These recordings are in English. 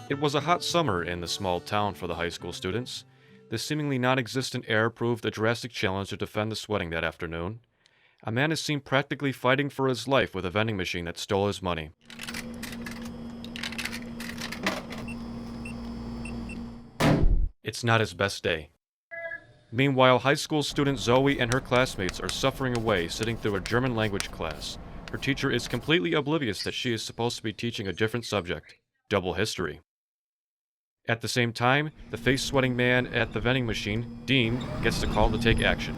It was a hot summer in the small town for the high school students. The seemingly non-existent air proved a drastic challenge to defend the sweating that afternoon. A man is seen practically fighting for his life with a vending machine that stole his money. It's not his best day. Meanwhile, high school student Zoe and her classmates are suffering away sitting through a German language class. Her teacher is completely oblivious that she is supposed to be teaching a different subject, double history. At the same time, the face-sweating man at the vending machine, Dean, gets the call to take action.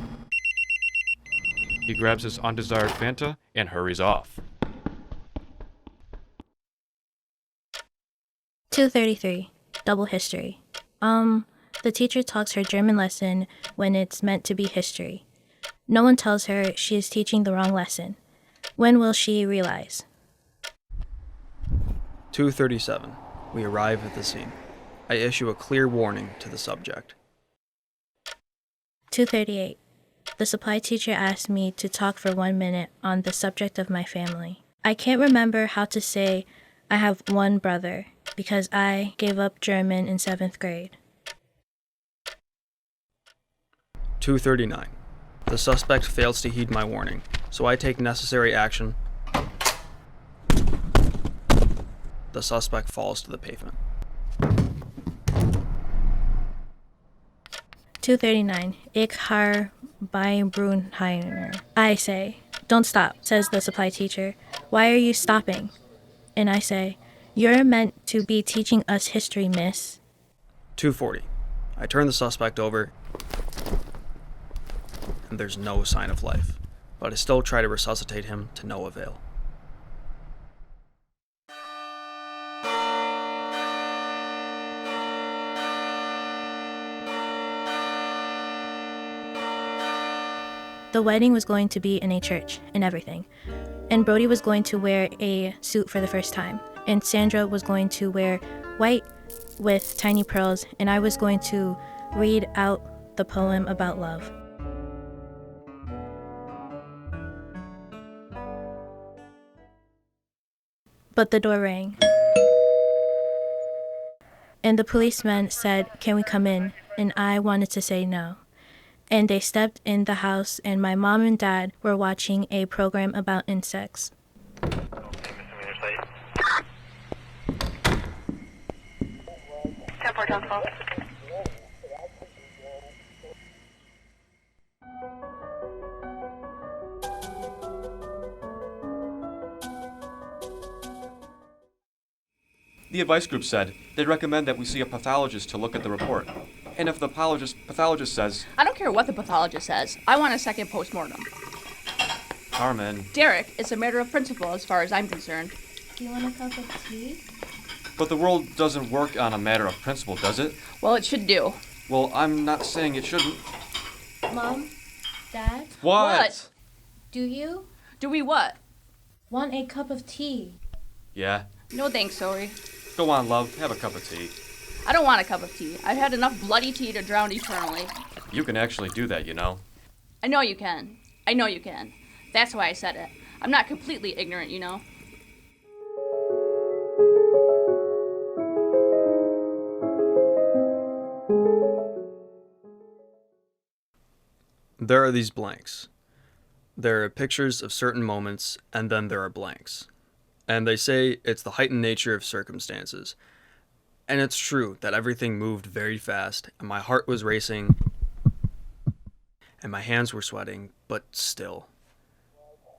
He grabs his undesired Fanta and hurries off. 233. Double history. The teacher talks her German lesson when it's meant to be history. No one tells her she is teaching the wrong lesson. When will she realize? 2:37. We arrive at the scene. I issue a clear warning to the subject. 2:38. The supply teacher asked me to talk for 1 minute on the subject of my family. I can't remember how to say I have one brother because I gave up German in 7th grade. 2:39. The suspect fails to heed my warning, so I take necessary action. The suspect falls to the pavement. 2:39. Ich har bei Brunheimer. I say, "Don't stop," says the supply teacher. "Why are you stopping?" And I say, "You're meant to be teaching us history, miss." 2:40. I turn the suspect over, and there's no sign of life, but I still try to resuscitate him to no avail. The wedding was going to be in a church and everything. And Brody was going to wear a suit for the first time. And Sandra was going to wear white with tiny pearls. And I was going to read out the poem about love. But the door rang. And the policeman said, "Can we come in?" And I wanted to say no. And they stepped in the house, and my mom and dad were watching a program about insects. The advice group said they'd recommend that we see a pathologist to look at the report. And if the pathologist says, I don't care what the pathologist says. I want a second postmortem. Carmen, Derek, it's a matter of principle as far as I'm concerned. Do you want a cup of tea? but the world doesn't work on a matter of principle, does it? Well, it should do. Well, I'm not saying it shouldn't. Mom? Dad? What? Do you Do we what? want a cup of tea? Yeah. No thanks, sorry. Go on, love. Have a cup of tea. I don't want a cup of tea. I've had enough bloody tea to drown eternally. You can actually do that, you know. I know you can. I know you can. That's why I said it. I'm not completely ignorant, you know. There are these blanks. There are pictures of certain moments, and then there are blanks. And they say it's the heightened nature of circumstances. And it's true that everything moved very fast, and my heart was racing, and my hands were sweating, but still.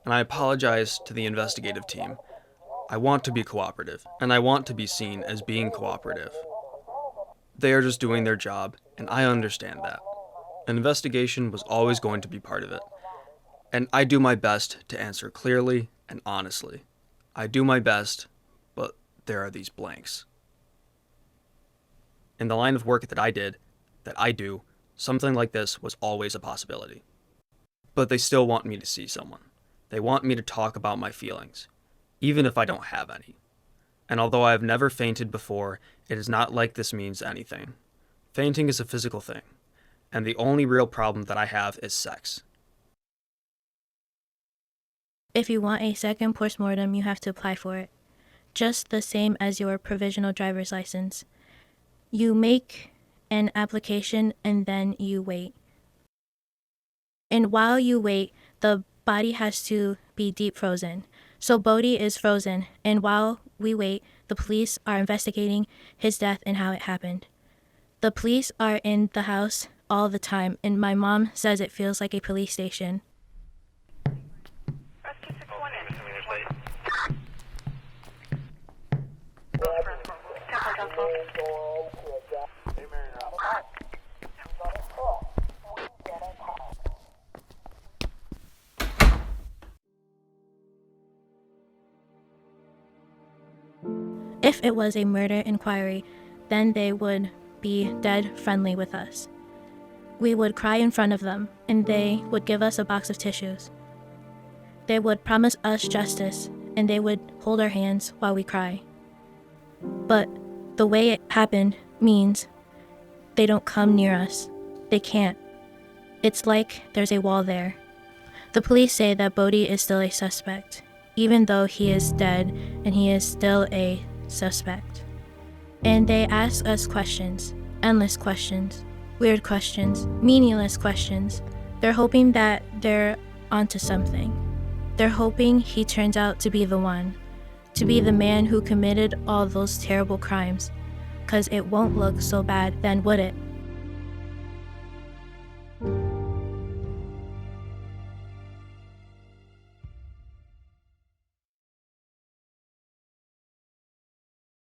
And I apologize to the investigative team. I want to be cooperative, and I want to be seen as being cooperative. They are just doing their job, and I understand that. An investigation was always going to be part of it. And I do my best to answer clearly and honestly. I do my best, but there are these blanks. In the line of work that I do, something like this was always a possibility. But they still want me to see someone. They want me to talk about my feelings, even if I don't have any. And although I have never fainted before, it is not like this means anything. Fainting is a physical thing, and the only real problem that I have is sex. If you want a second postmortem, you have to apply for it. just the same as your provisional driver's license. You make an application and then you wait. And while you wait, the body has to be deep frozen. So Bodhi is frozen, and while we wait, the police are investigating his death and how it happened. The police are in the house all the time, and my mom says it feels like a police station. Rescue 6-1 in. If it was a murder inquiry, then they would be dead friendly with us. We would cry in front of them, and they would give us a box of tissues. They would promise us justice, and they would hold our hands while we cry. But the way it happened means they don't come near us. They can't. It's like there's a wall there. The police say that Bodhi is still a suspect, even though he is dead, and he is still a suspect. And they ask us questions, endless questions, weird questions, meaningless questions. They're hoping that they're onto something. They're hoping he turns out to be the one, to be the man who committed all those terrible crimes, 'cause it won't look so bad then, would it?